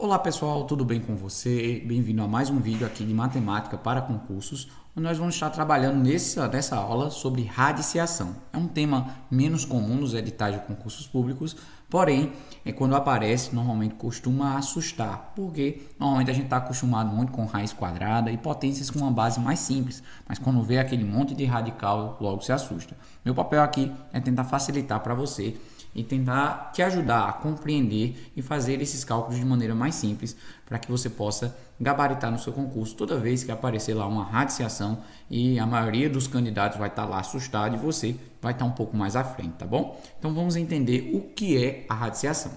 Olá pessoal, tudo bem com você? Bem-vindo a mais um vídeo aqui de matemática para concursos, onde nós vamos estar trabalhando nessa aula sobre radiciação. É um tema menos comum nos editais de concursos públicos, porém, quando aparece, normalmente costuma assustar, porque normalmente a gente está acostumado muito com raiz quadrada e potências com uma base mais simples, mas quando vê aquele monte de radical, logo se assusta. Meu papel aqui é tentar facilitar para você e tentar te ajudar a compreender e fazer esses cálculos de maneira mais simples para que você possa gabaritar no seu concurso toda vez que aparecer lá uma radiciação e a maioria dos candidatos vai estar lá assustado e você vai estar um pouco mais à frente, tá bom? Então vamos entender o que é a radiciação.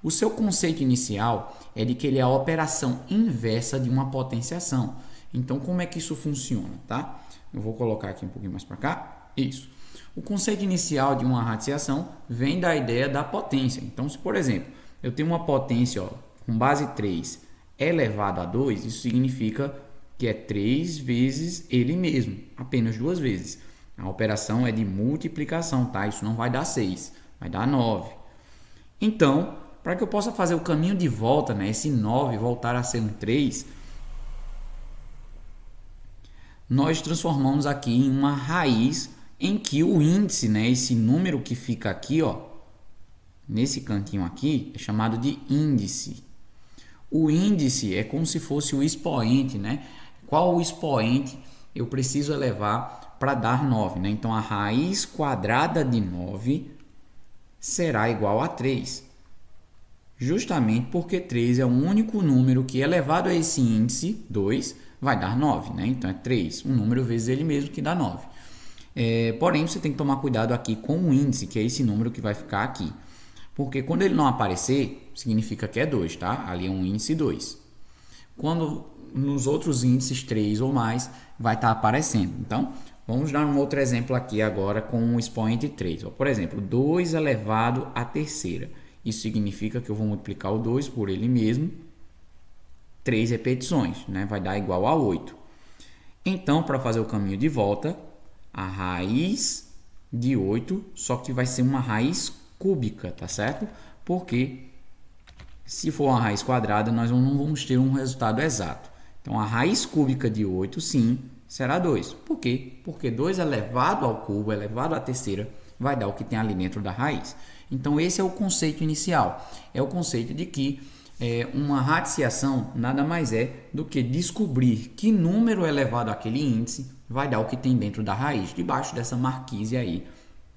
O seu conceito inicial é de que ele é a operação inversa de uma potenciação. Então como é que isso funciona, tá? Eu vou colocar aqui um pouquinho mais para cá. Isso. O conceito inicial de uma radiciação vem da ideia da potência. Então, se por exemplo, eu tenho uma potência com base 3 elevado a 2, isso significa que é 3 vezes ele mesmo, apenas duas vezes. A operação é de multiplicação, tá? Isso não vai dar 6, vai dar 9. Então, para que eu possa fazer o caminho de volta, né, esse 9 voltar a ser um 3, nós transformamos aqui em uma raiz em que o índice, né, esse número que fica aqui, ó, nesse cantinho aqui, é chamado de índice. O índice é como se fosse o expoente, né? Qual o expoente eu preciso elevar para dar 9, né? Então, a raiz quadrada de 9 será igual a 3. Justamente porque 3 é o único número que, elevado a esse índice, 2, vai dar 9, né? Então, é 3, um número vezes ele mesmo que dá 9. Porém, você tem que tomar cuidado aqui com o índice, que é esse número que vai ficar aqui. Porque quando ele não aparecer, significa que é 2, tá? Ali é um índice 2. Quando nos outros índices 3 ou mais, vai estar aparecendo. Então, vamos dar um outro exemplo aqui agora com o expoente 3. Por exemplo, 2 elevado à terceira. Isso significa que eu vou multiplicar o 2 por ele mesmo, 3 repetições, né? Vai dar igual a 8. Então, para fazer o caminho de volta, a raiz de 8, só que vai ser uma raiz cúbica, tá certo? Porque se for uma raiz quadrada, nós não vamos ter um resultado exato. Então, a raiz cúbica de 8, sim, será 2. Por quê? Porque 2 elevado ao cubo, elevado à terceira, vai dar o que tem ali dentro da raiz. Então, esse é o conceito inicial. É o conceito de que uma radiciação nada mais é do que descobrir que número elevado àquele índice vai dar o que tem dentro da raiz, debaixo dessa marquise aí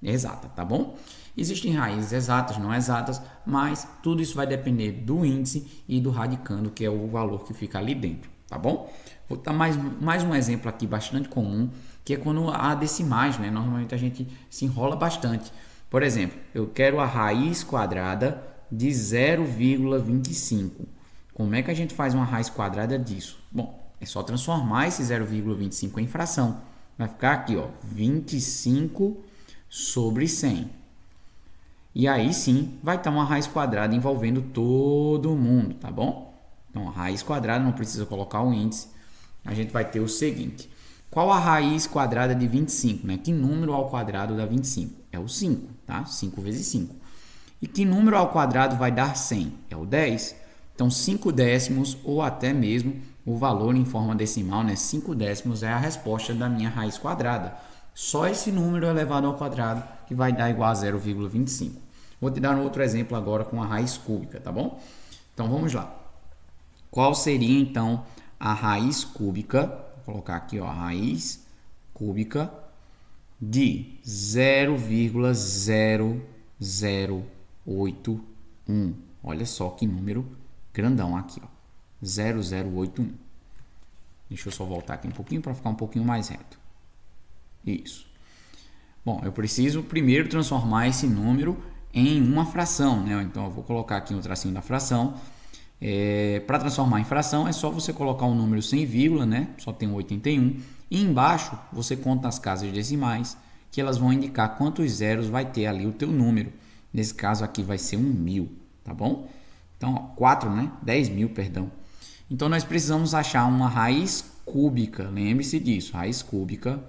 exata, tá bom? Existem raízes exatas, não exatas, mas tudo isso vai depender do índice e do radicando, que é o valor que fica ali dentro, tá bom? Vou dar mais um exemplo aqui bastante comum, que é quando há decimais, né? Normalmente a gente se enrola bastante. Por exemplo, eu quero a raiz quadrada de 0,25. Como é que a gente faz uma raiz quadrada disso? Bom, é só transformar esse 0,25 em fração. Vai ficar aqui, ó, 25 sobre 100. E aí sim, vai estar uma raiz quadrada envolvendo todo mundo, tá bom? Então, a raiz quadrada, não precisa colocar o índice. A gente vai ter o seguinte. Qual a raiz quadrada de 25, né? Que número ao quadrado dá 25? É o 5, tá? 5 vezes 5. E que número ao quadrado vai dar 100? É o 10. Então, 5 décimos ou até mesmo o valor em forma decimal, né? 5 décimos é a resposta da minha raiz quadrada. Só esse número elevado ao quadrado que vai dar igual a 0,25. Vou te dar um outro exemplo agora com a raiz cúbica, tá bom? Então, vamos lá. Qual seria, então, a raiz cúbica? Vou colocar aqui, ó, a raiz cúbica de 0,0081. Olha só que número grandão aqui, ó. 0081. Deixa eu só voltar aqui um pouquinho para ficar um pouquinho mais reto. Isso. Bom, eu preciso primeiro transformar esse número em uma fração, né? Então, eu vou colocar aqui um tracinho da fração. Para transformar em fração, é só você colocar um número sem vírgula, né? Só tem um 81. E embaixo, você conta as casas decimais, que elas vão indicar quantos zeros vai ter ali o teu número. Nesse caso aqui vai ser 1.000, tá bom? Então, ó, 4, né? 10.000, perdão. Então, nós precisamos achar uma raiz cúbica. Lembre-se disso, raiz cúbica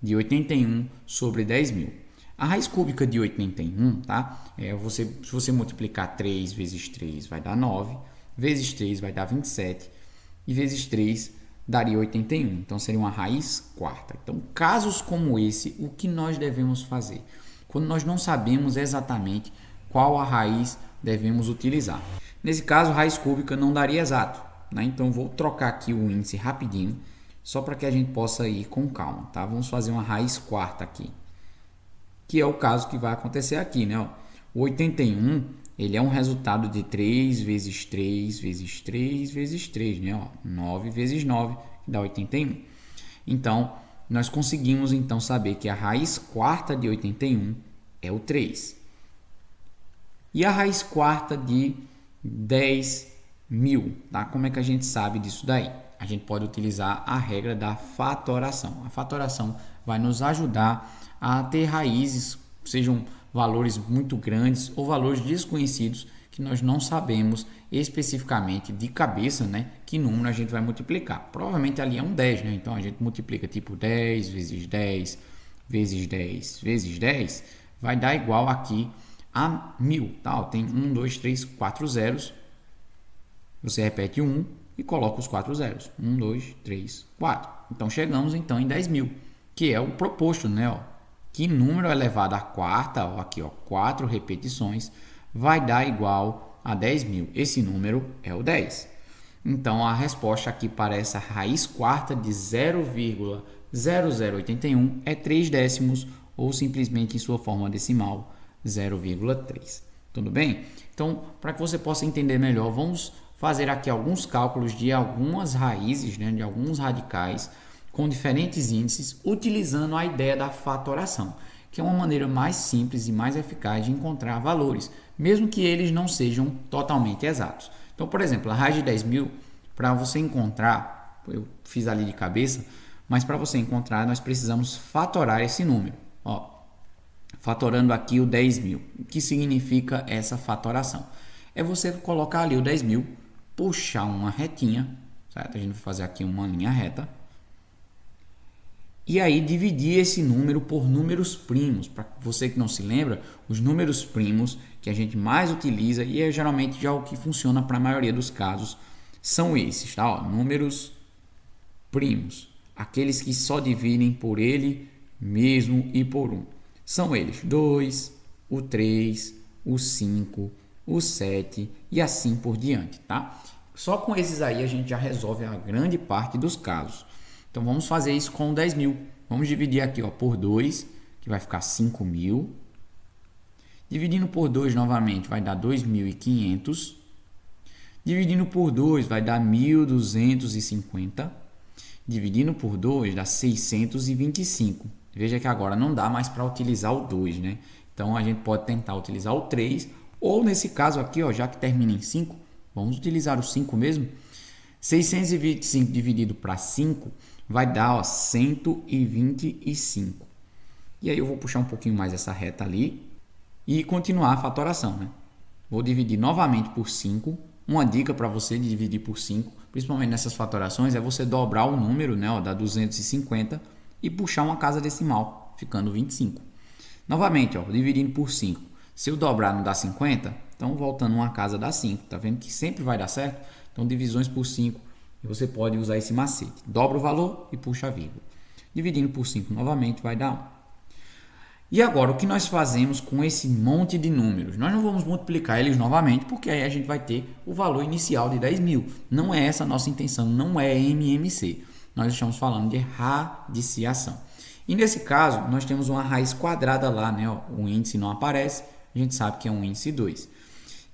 de 81 sobre 10.000. A raiz cúbica de 81, tá? Se você multiplicar 3 vezes 3 vai dar 9. vezes 3 vai dar 27, e vezes 3 daria 81. Então, seria uma raiz quarta. Então, casos como esse, o que nós devemos fazer? Quando nós não sabemos exatamente qual a raiz devemos utilizar. Nesse caso, raiz cúbica não daria exato, né? Então, vou trocar aqui o índice rapidinho, só para que a gente possa ir com calma, tá? Vamos fazer uma raiz quarta aqui, que é o caso que vai acontecer aqui, né? Ó, o 81, ele é um resultado de 3 vezes 3 vezes 3 vezes 3, né? Ó, 9 vezes 9, que dá 81. Então, nós conseguimos então saber que a raiz quarta de 81 é o 3. E a raiz quarta de 10.000, tá? Como é que a gente sabe disso daí? A gente pode utilizar a regra da fatoração. A fatoração vai nos ajudar a ter raízes, sejam valores muito grandes ou valores desconhecidos que nós não sabemos especificamente de cabeça, né, que número a gente vai multiplicar. Provavelmente ali é um 10, né? Então a gente multiplica tipo 10 vezes 10 vezes 10 vezes 10 vai dar igual aqui a 1000, tá? Tem 1, 2, 3, 4 zeros. Você repete 1 e coloca os 4 zeros. 1, 2, 3, 4. Então chegamos então em 10.000, que é o proposto, né? Ó, que número elevado à quarta, ó, aqui ó, 4 repetições, vai dar igual a 10.000. Esse número é o 10. Então a resposta aqui para essa raiz quarta de 0,0081 é 3 décimos, ou simplesmente em sua forma decimal, 0,3. Tudo bem? Então, para que você possa entender melhor, vamos fazer aqui alguns cálculos de algumas raízes, né, de alguns radicais com diferentes índices, utilizando a ideia da fatoração, que é uma maneira mais simples e mais eficaz de encontrar valores, mesmo que eles não sejam totalmente exatos. Então, por exemplo, a raiz de 10.000, para você encontrar, eu fiz ali de cabeça, mas para você encontrar, nós precisamos fatorar esse número. Ó, fatorando aqui o 10.000. O que significa essa fatoração? É você colocar ali o 10.000, puxar uma retinha, certo? A gente vai fazer aqui uma linha reta. E aí dividir esse número por números primos. Para você que não se lembra, os números primos que a gente mais utiliza, e é geralmente já o que funciona para a maioria dos casos, são esses, tá? Ó, números primos. Aqueles que só dividem por ele mesmo e por 1. São eles 2, o 3, o 5, o 7 e assim por diante, tá? Só com esses aí a gente já resolve a grande parte dos casos. Então vamos fazer isso com 10.000. Vamos dividir aqui ó, por 2, que vai ficar 5.000. Dividindo por 2 novamente vai dar 2.500. Dividindo por 2 vai dar 1.250. Dividindo por 2 dá 625. Veja que agora não dá mais para utilizar o 2, né? Então a gente pode tentar utilizar o 3, ou nesse caso aqui, ó, já que termina em 5, vamos utilizar o 5 mesmo. 625 dividido para 5 vai dar ó, 125. E aí eu vou puxar um pouquinho mais essa reta ali e continuar a fatoração, né? Vou dividir novamente por 5. Uma dica para você de dividir por 5, principalmente nessas fatorações, é você dobrar o número, né, ó, dá 250 e puxar uma casa decimal, ficando 25. Novamente, ó, dividindo por 5. Se eu dobrar não dá 50, então voltando uma casa dá 5. Tá vendo que sempre vai dar certo? Então divisões por 5, e você pode usar esse macete. Dobra o valor e puxa a vírgula. Dividindo por 5 novamente vai dar 1. E agora, o que nós fazemos com esse monte de números? Nós não vamos multiplicar eles novamente, porque aí a gente vai ter o valor inicial de 10.000. Não é essa a nossa intenção, não é MMC. Nós estamos falando de radiciação. E nesse caso, nós temos uma raiz quadrada lá, né? O índice não aparece, a gente sabe que é um índice 2.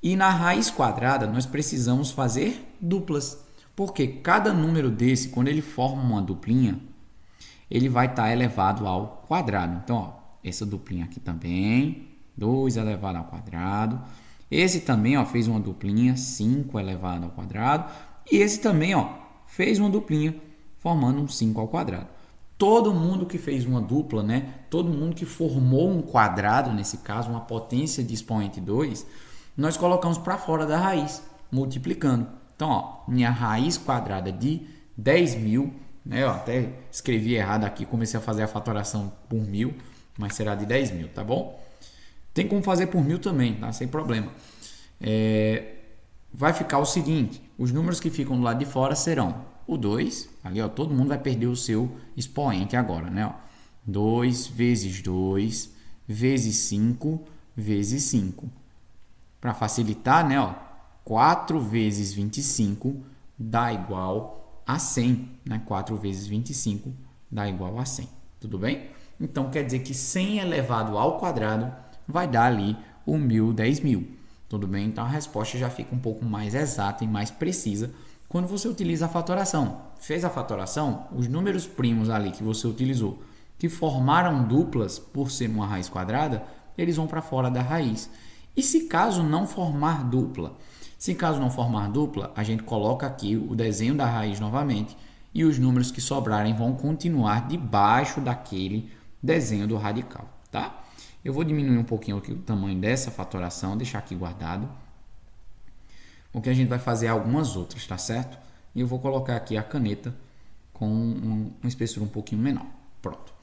E na raiz quadrada, nós precisamos fazer duplas, porque cada número desse, quando ele forma uma duplinha, ele vai estar elevado ao quadrado. Então, ó, essa duplinha aqui também, 2 elevado ao quadrado. Esse também ó, fez uma duplinha, 5 elevado ao quadrado. E esse também ó, fez uma duplinha, formando um 5 ao quadrado. Todo mundo que fez uma dupla, né? Todo mundo que formou um quadrado, nesse caso, uma potência de expoente 2, nós colocamos para fora da raiz, multiplicando. Então, ó, minha raiz quadrada de 10.000, né? Eu até escrevi errado aqui, comecei a fazer a fatoração por 1.000, mas será de 10.000, tá bom? Tem como fazer por 1.000 também, tá? Sem problema. vai ficar o seguinte, os números que ficam do lado de fora serão o 2, ali ó, todo mundo vai perder o seu expoente agora, né? Ó, 2 vezes 2 vezes 5 vezes 5. Para facilitar, né? Ó, 4 vezes 25 dá igual a 100, né? 4 vezes 25 dá igual a 100, tudo bem? Então, quer dizer que 100 elevado ao quadrado vai dar ali o 1.000, 10.000, tudo bem? Então, a resposta já fica um pouco mais exata e mais precisa quando você utiliza a fatoração. Fez a fatoração, os números primos ali que você utilizou, que formaram duplas por ser uma raiz quadrada, eles vão para fora da raiz. E se caso não formar dupla? Se caso não formar dupla, a gente coloca aqui o desenho da raiz novamente e os números que sobrarem vão continuar debaixo daquele desenho do radical, tá? Eu vou diminuir um pouquinho aqui o tamanho dessa fatoração, deixar aqui guardado, porque a gente vai fazer algumas outras, tá certo? E eu vou colocar aqui a caneta com uma espessura um pouquinho menor. Pronto.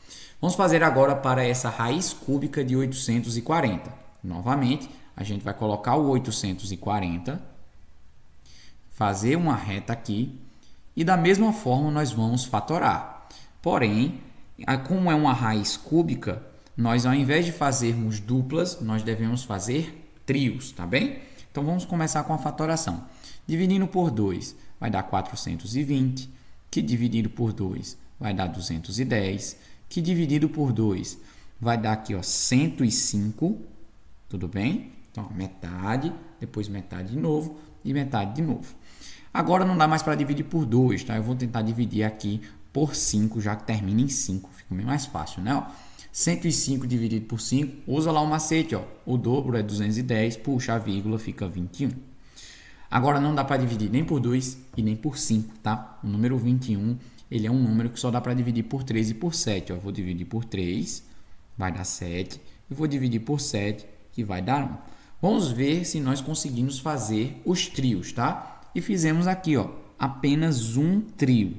Vamos fazer agora para essa raiz cúbica de 840. Novamente, a gente vai colocar o 840, fazer uma reta aqui e da mesma forma nós vamos fatorar. Porém, como é uma raiz cúbica, nós ao invés de fazermos duplas, nós devemos fazer trios, tá bem? Então vamos começar com a fatoração. Dividindo por 2 vai dar 420, que dividido por 2 vai dar 210, que dividido por 2 vai dar aqui ó, 105, tudo bem? Então metade, depois metade de novo e metade de novo. Agora não dá mais para dividir por 2, tá? Eu vou tentar dividir aqui por 5, já que termina em 5, fica bem mais fácil, né? Ó, 105 dividido por 5, usa lá o macete, ó. O dobro é 210, puxa a vírgula, fica 21. Agora não dá para dividir nem por 2 e nem por 5, tá? O número 21, ele é um número que só dá para dividir por 3 e por 7, ó. Eu vou dividir por 3, vai dar 7, e vou dividir por 7, que vai dar 1. Vamos ver se nós conseguimos fazer os trios, tá? E fizemos aqui, ó, apenas um trio.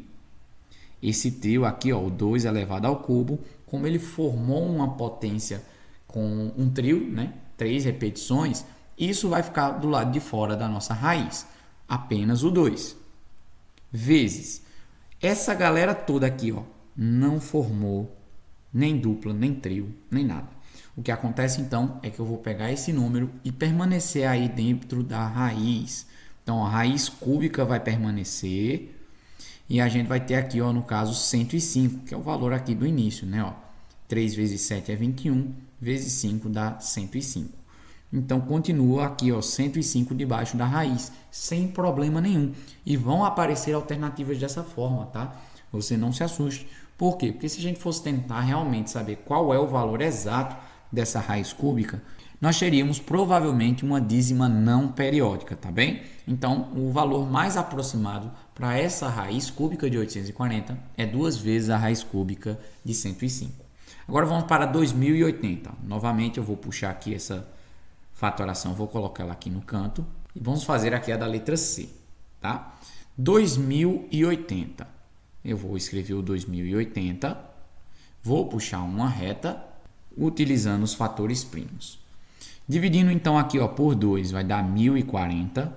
Esse trio aqui, ó, o 2 elevado ao cubo, como ele formou uma potência com um trio, né? 3 repetições, isso vai ficar do lado de fora da nossa raiz. Apenas o 2. Vezes. Essa galera toda aqui, ó, não formou nem dupla, nem trio, nem nada. O que acontece então é que eu vou pegar esse número e permanecer aí dentro da raiz. Então a raiz cúbica vai permanecer e a gente vai ter aqui, ó, no caso 105, que é o valor aqui do início, né? Ó, 3 vezes 7 é 21, vezes 5 dá 105. Então continua aqui, ó, 105 debaixo da raiz, sem problema nenhum. E vão aparecer alternativas dessa forma, tá? Você não se assuste. Por quê? Porque se a gente fosse tentar realmente saber qual é o valor exato dessa raiz cúbica, nós teríamos provavelmente uma dízima não periódica, tá bem? Então, o valor mais aproximado para essa raiz cúbica de 840 é 2 vezes a raiz cúbica de 105. Agora vamos para 2080. Novamente eu vou puxar aqui essa fatoração, vou colocar ela aqui no canto e vamos fazer aqui a da letra C, tá? 2080. Eu vou escrever o 2080, vou puxar uma reta utilizando os fatores primos. Dividindo então aqui, ó, por 2 vai dar 1040.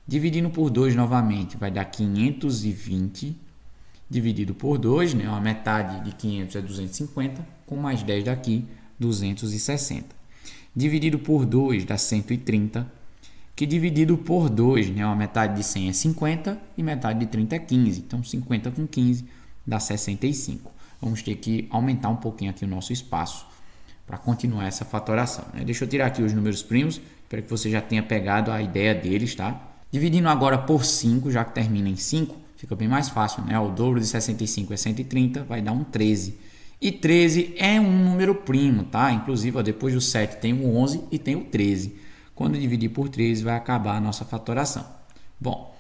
Dividindo por 2 novamente vai dar 520. Dividido por 2, né, a metade de 500 é 250, com mais 10 daqui, 260. Dividido por 2 dá 130, que dividido por 2, né, a metade de 100 é 50 e metade de 30 é 15. Então 50 com 15 dá 65. Vamos ter que aumentar um pouquinho aqui o nosso espaço para continuar essa fatoração, né? Deixa eu tirar aqui os números primos, para que você já tenha pegado a ideia deles, tá? Dividindo agora por 5, já que termina em 5, fica bem mais fácil, né? O dobro de 65 é 130, vai dar um 13. E 13 é um número primo, tá? Inclusive, ó, depois do 7 tem o 11 e tem o 13. Quando dividir por 13 vai acabar a nossa fatoração. Bom,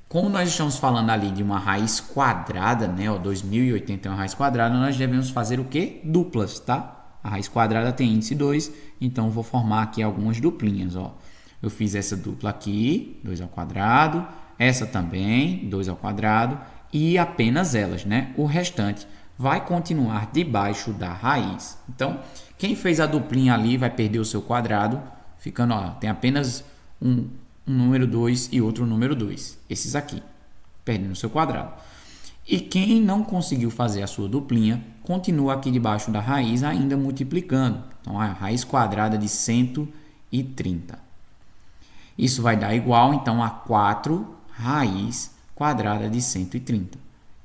como nós estamos falando ali de uma raiz quadrada, né? O 2080 é uma raiz quadrada, nós devemos fazer o quê? Duplas, tá? A raiz quadrada tem índice 2, então vou formar aqui algumas duplinhas, ó. Eu fiz essa dupla aqui, 2 ao quadrado, essa também, 2 ao quadrado, e apenas elas, né? O restante vai continuar debaixo da raiz. Então, quem fez a duplinha ali vai perder o seu quadrado, ficando, ó, tem apenas um número 2 e outro número 2. Esses aqui, perdendo o seu quadrado. E quem não conseguiu fazer a sua duplinha, continua aqui debaixo da raiz ainda multiplicando. Então, a raiz quadrada de 130. Isso vai dar igual, então, a 4 raiz quadrada de 130.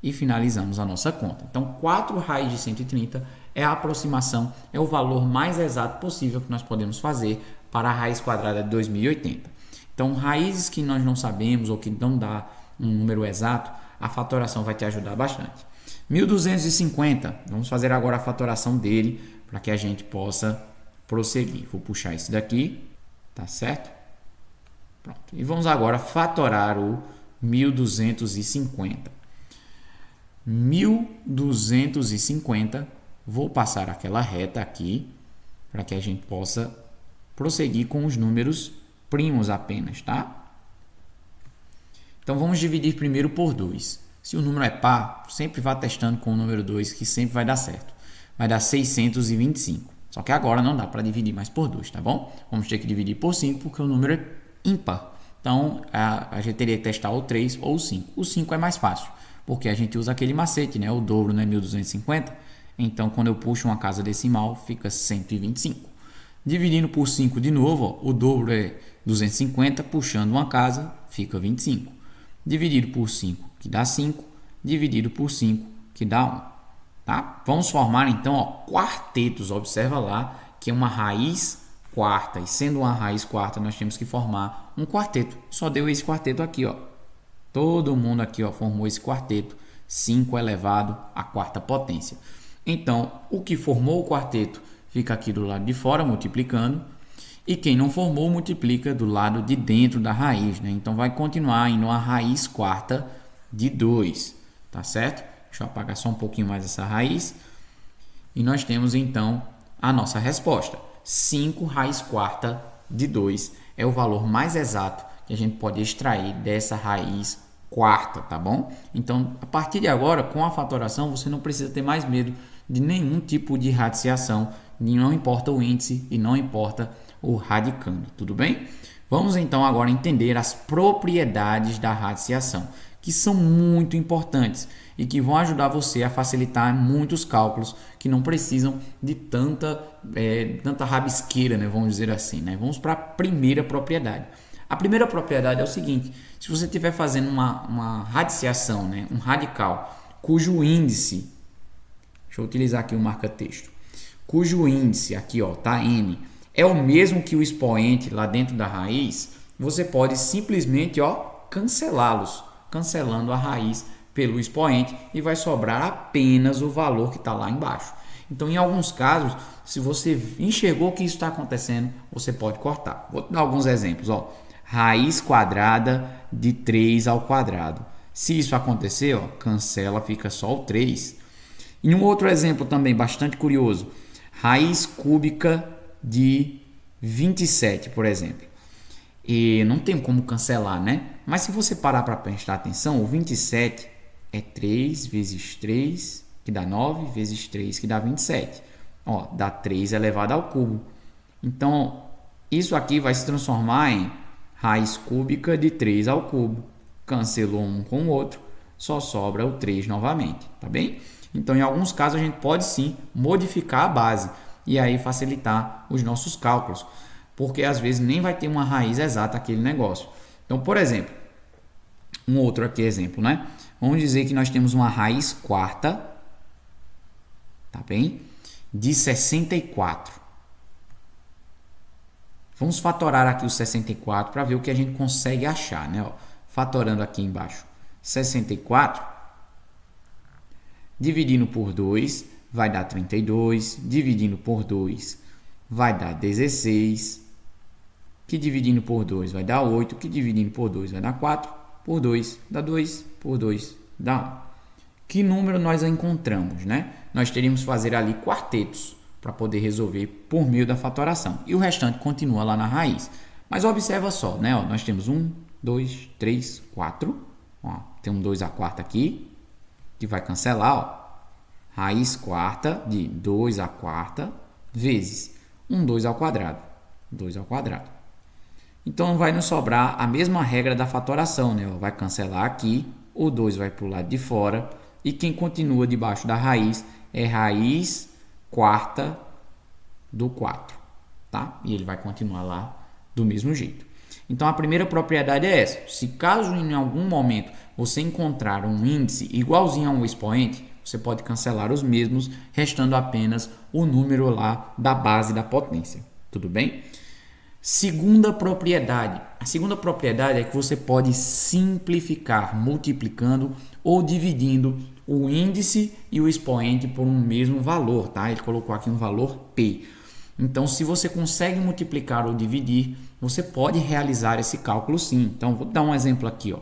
E finalizamos a nossa conta. Então, 4 raiz de 130 é a aproximação, é o valor mais exato possível que nós podemos fazer para a raiz quadrada de 2080. Então, raízes que nós não sabemos ou que não dá um número exato, a fatoração vai te ajudar bastante. 1250, vamos fazer agora a fatoração dele para que a gente possa prosseguir. Vou puxar esse daqui, tá certo? Pronto. E vamos agora fatorar o 1250. 1250, vou passar aquela reta aqui para que a gente possa prosseguir com os números primos apenas, tá? Então, vamos dividir primeiro por 2. Se o número é par, sempre vá testando com o número 2, que sempre vai dar certo. Vai dar 625. Só que agora não dá para dividir mais por 2, tá bom? Vamos ter que dividir por 5, porque o número é ímpar. Então, a gente teria que testar o 3 ou o 5. O 5 é mais fácil, porque a gente usa aquele macete, né? O dobro não é 1250. Então, quando eu puxo uma casa decimal, fica 125. Dividindo por 5 de novo, ó, o dobro é 250, puxando uma casa, fica 25. Dividido por 5, que dá 5. Dividido por 5, que dá 1. Tá? Vamos formar, então, ó, quartetos. Observa lá que é uma raiz quarta. E sendo uma raiz quarta, nós temos que formar um quarteto. Só deu esse quarteto aqui, ó. Todo mundo aqui, ó, formou esse quarteto. 5 elevado à quarta potência. Então, o que formou o quarteto fica aqui do lado de fora, multiplicando. E quem não formou, multiplica do lado de dentro da raiz, né? Então, vai continuar indo a raiz quarta de 2, tá certo? Deixa eu apagar só um pouquinho mais essa raiz. E nós temos, então, a nossa resposta. 5 raiz quarta de 2 é o valor mais exato que a gente pode extrair dessa raiz quarta, tá bom? Então, a partir de agora, com a fatoração, você não precisa ter mais medo de nenhum tipo de radiciação. Não importa o índice e não importa o radicando, tudo bem? Vamos então agora entender as propriedades da radiciação, que são muito importantes e que vão ajudar você a facilitar muitos cálculos que não precisam de tanta rabisqueira, né? Vamos dizer assim, né? Vamos para a primeira propriedade. A primeira propriedade é o seguinte: se você estiver fazendo uma radiciação, né? Um radical, cujo índice, deixa eu utilizar aqui o marca-texto, cujo índice aqui, ó, tá n, é o mesmo que o expoente lá dentro da raiz, você pode simplesmente, ó, cancelá-los, cancelando a raiz pelo expoente e vai sobrar apenas o valor que está lá embaixo. Então, em alguns casos, se você enxergou que isso está acontecendo, você pode cortar. Vou dar alguns exemplos, ó. Raiz quadrada de 3 ao quadrado. Se isso acontecer, ó, cancela, fica só o 3. E um outro exemplo também bastante curioso. Raiz cúbica de 27, por exemplo. E não tem como cancelar, né? Mas se você parar para prestar atenção, o 27 é 3 vezes 3, que dá 9, vezes 3, que dá 27. Ó, dá 3 elevado ao cubo. Então, isso aqui vai se transformar em raiz cúbica de 3 ao cubo. Cancelou um com o outro, só sobra o 3 novamente, tá bem? Então, em alguns casos, a gente pode sim modificar a base e aí facilitar os nossos cálculos, porque às vezes nem vai ter uma raiz exata aquele negócio. Então, por exemplo, um outro aqui exemplo, né? Vamos dizer que nós temos uma raiz quarta, tá bem? De 64. Vamos fatorar aqui o 64 para ver o que a gente consegue achar, né? Ó, fatorando aqui embaixo, 64 dividindo por 2 vai dar 32, dividindo por 2 vai dar 16, que dividindo por 2 vai dar 8, que dividindo por 2 vai dar 4, por 2 dá 2, por 2 dá 1. Que número nós encontramos, né? Nós teríamos que fazer ali quartetos para poder resolver por meio da fatoração. E o restante continua lá na raiz. Mas observa só, né? Ó, nós temos 1, 2, 3, 4. Ó, tem um 2 à quarta aqui, que vai cancelar, ó. Raiz quarta de 2 à quarta vezes 2 ao quadrado. 2 ao quadrado. Então vai nos sobrar a mesma regra da fatoração, né? Vai cancelar aqui, o 2 vai para o lado de fora, e quem continua debaixo da raiz é raiz quarta do 4, tá? E ele vai continuar lá do mesmo jeito. Então a primeira propriedade é essa: se caso em algum momento você encontrar um índice igualzinho a um expoente, você pode cancelar os mesmos, restando apenas o número lá da base da potência. Tudo bem? Segunda propriedade. A segunda propriedade é que você pode simplificar multiplicando ou dividindo o índice e o expoente por um mesmo valor, tá? Ele colocou aqui um valor P. Então, se você consegue multiplicar ou dividir, você pode realizar esse cálculo sim. Então, vou dar um exemplo aqui, ó.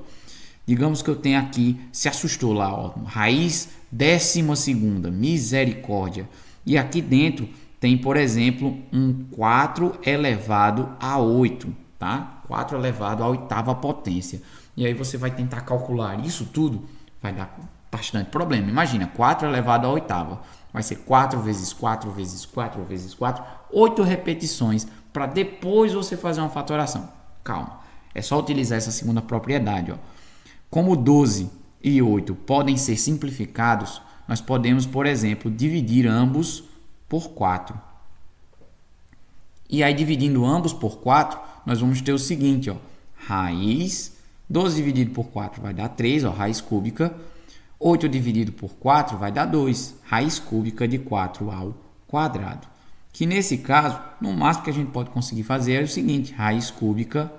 Digamos que eu tenho aqui, se assustou lá, ó, raiz 12ª, misericórdia. E aqui dentro tem, por exemplo, um 4 elevado a 8, tá? 4 elevado à oitava potência. E aí você vai tentar calcular isso tudo, vai dar bastante problema. Imagina, 4 elevado à oitava. Vai ser 4 vezes 4 vezes 4 vezes 4, 8 repetições, para depois você fazer uma fatoração. Calma, é só utilizar essa segunda propriedade, ó. Como 12 e 8 podem ser simplificados, nós podemos, por exemplo, dividir ambos por 4. E aí, dividindo ambos por 4, nós vamos ter o seguinte, ó, raiz 12 dividido por 4 vai dar 3, ó, raiz cúbica. 8 dividido por 4 vai dar 2, raiz cúbica de 4 ao quadrado. Que nesse caso, no máximo que a gente pode conseguir fazer é o seguinte, raiz cúbica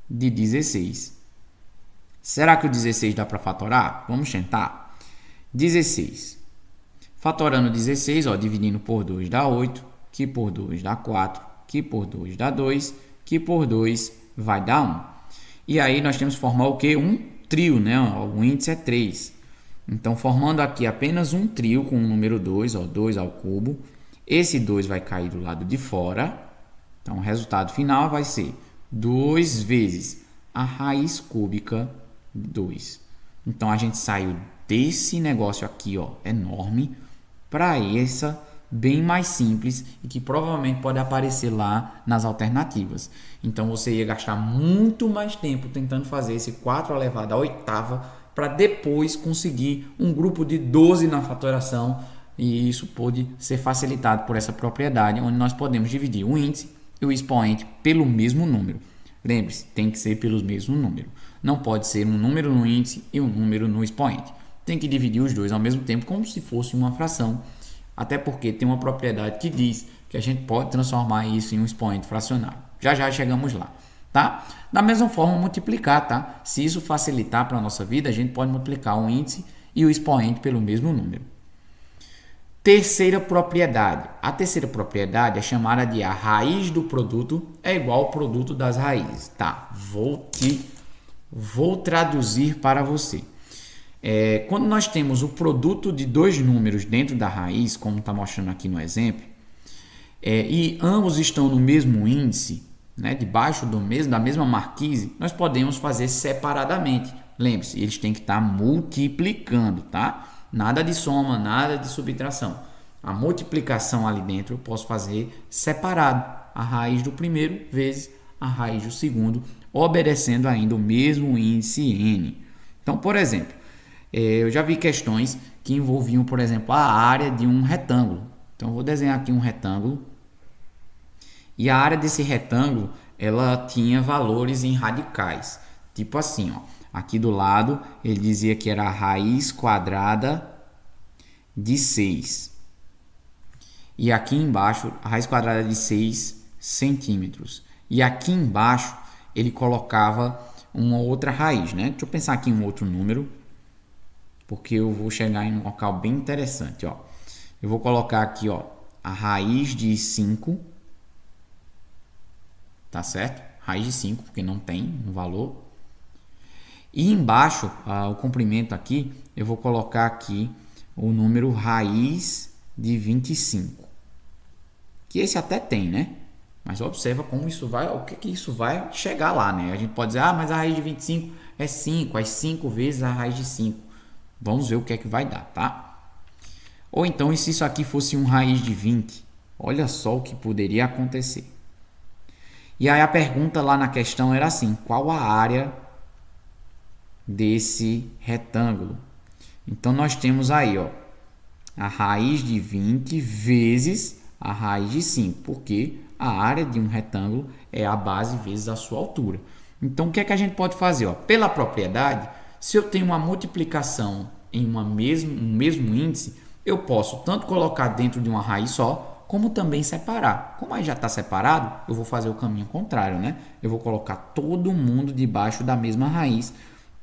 de 16. Será que o 16 dá para fatorar? Vamos tentar. 16. Fatorando 16, ó, dividindo por 2 dá 8, que por 2 dá 4, que por 2 dá 2, que por 2 vai dar 1. E aí nós temos que formar o quê? Um trio, né? O índice é 3. Então, formando aqui apenas um trio com o número 2, ó, 2 ao cubo. Esse 2 vai cair do lado de fora. Então, o resultado final vai ser 2 vezes a raiz cúbica de 2. Então, a gente saiu desse negócio aqui, ó, enorme, para essa bem mais simples e que provavelmente pode aparecer lá nas alternativas. Então, você ia gastar muito mais tempo tentando fazer esse 4 elevado à oitava para depois conseguir um grupo de 12 na fatoração, e isso pode ser facilitado por essa propriedade, onde nós podemos dividir o índice e o expoente pelo mesmo número. Lembre-se, tem que ser pelos mesmos números. Não pode ser um número no índice e um número no expoente. Tem que dividir os dois ao mesmo tempo, como se fosse uma fração, até porque tem uma propriedade que diz que a gente pode transformar isso em um expoente fracionário. Já já chegamos lá. Tá? Da mesma forma, multiplicar, tá? Se isso facilitar para a nossa vida, a gente pode multiplicar o índice e o expoente pelo mesmo número. Terceira propriedade. A terceira propriedade é chamada de a raiz do produto é igual ao produto das raízes. Tá? Vou traduzir para você. Quando nós temos o produto de dois números dentro da raiz, como está mostrando aqui no exemplo, e ambos estão no mesmo índice, né, debaixo da mesma marquise, nós podemos fazer separadamente. Lembre-se, eles têm que estar multiplicando, tá? Nada de soma, nada de subtração. A multiplicação ali dentro eu posso fazer separado. A raiz do primeiro vezes a raiz do segundo, obedecendo ainda o mesmo índice n. Então, por exemplo, eu já vi questões que envolviam, por exemplo, a área de um retângulo. Então, eu vou desenhar aqui um retângulo. E a área desse retângulo, ela tinha valores em radicais. Tipo assim, ó. Aqui do lado, ele dizia que era a raiz quadrada de 6. E aqui embaixo, a raiz quadrada de 6 centímetros. E aqui embaixo, ele colocava uma outra raiz, né? Deixa eu pensar aqui em um outro número, porque eu vou chegar em um local bem interessante, ó. Eu vou colocar aqui, ó, a raiz de 5. Tá certo? Raiz de 5, porque não tem um valor. E embaixo, o comprimento aqui, eu vou colocar aqui o número raiz de 25. Que esse até tem, né? Mas observa como isso vai, o que isso vai chegar lá, né? A gente pode dizer, mas a raiz de 25 é 5, as 5 vezes a raiz de 5. Vamos ver o que é que vai dar, tá? Ou então, e se isso aqui fosse um raiz de 20? Olha só o que poderia acontecer. E aí a pergunta lá na questão era assim: qual a área desse retângulo? Então nós temos aí, ó, a raiz de 20 vezes a raiz de 5, porque a área de um retângulo é a base vezes a sua altura. Então o que é que a gente pode fazer? Ó? Pela propriedade, se eu tenho uma multiplicação em um mesmo índice, eu posso tanto colocar dentro de uma raiz só, como também separar. Como aí já está separado, eu vou fazer o caminho contrário, né? Eu vou colocar todo mundo debaixo da mesma raiz,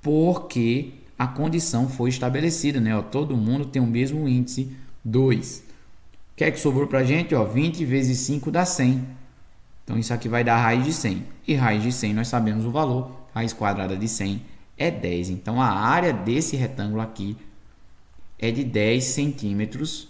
porque a condição foi estabelecida, né? Ó, todo mundo tem o mesmo índice 2. O que é que sobrou para a gente? Ó, 20 vezes 5 dá 100. Então, isso aqui vai dar raiz de 100. E raiz de 100 nós sabemos o valor. Raiz quadrada de 100 é 10. Então, a área desse retângulo aqui é de 10 centímetros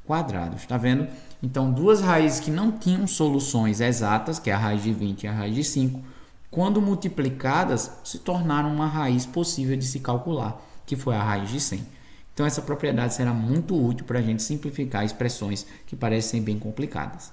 quadrados. Tá vendo? Então, duas raízes que não tinham soluções exatas, que é a raiz de 20 e a raiz de 5, quando multiplicadas, se tornaram uma raiz possível de se calcular, que foi a raiz de 100. Então, essa propriedade será muito útil para a gente simplificar expressões que parecem bem complicadas.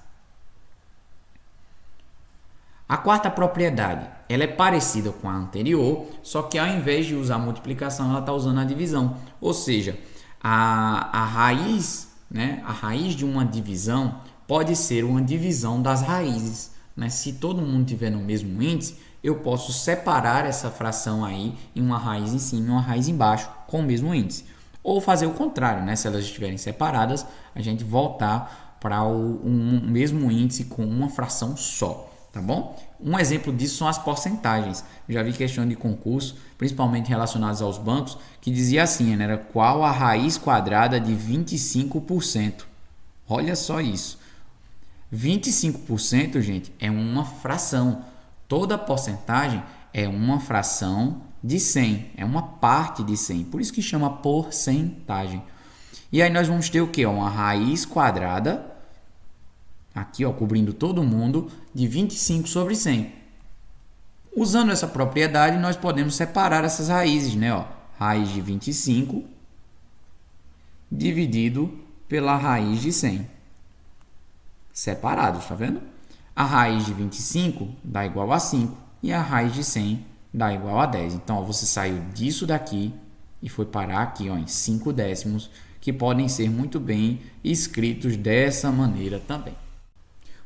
A quarta propriedade, ela é parecida com a anterior, só que ao invés de usar a multiplicação, ela está usando a divisão. Ou seja, a raiz, né, a raiz de uma divisão pode ser uma divisão das raízes. Né? Se todo mundo tiver no mesmo índice, eu posso separar essa fração aí em uma raiz em cima e uma raiz embaixo com o mesmo índice. Ou fazer o contrário, né? Se elas estiverem separadas, a gente voltar para um mesmo índice com uma fração só. Tá bom? Um exemplo disso são as porcentagens. Eu já vi questão de concurso, principalmente relacionadas aos bancos, que dizia assim, né? Era qual a raiz quadrada de 25%. Olha só isso. 25%, gente, é uma fração. Toda porcentagem é uma fração de 100, é uma parte de 100, por isso que chama porcentagem. E aí nós vamos ter o que? Uma raiz quadrada, aqui ó, cobrindo todo mundo, de 25 sobre 100. Usando essa propriedade, nós podemos separar essas raízes, né? Ó, raiz de 25 dividido pela raiz de 100. Separados, tá vendo? A raiz de 25 dá igual a 5 e a raiz de 100 dá igual a 10. Então, ó, você saiu disso daqui e foi parar aqui ó, em 5 décimos, que podem ser muito bem escritos dessa maneira também.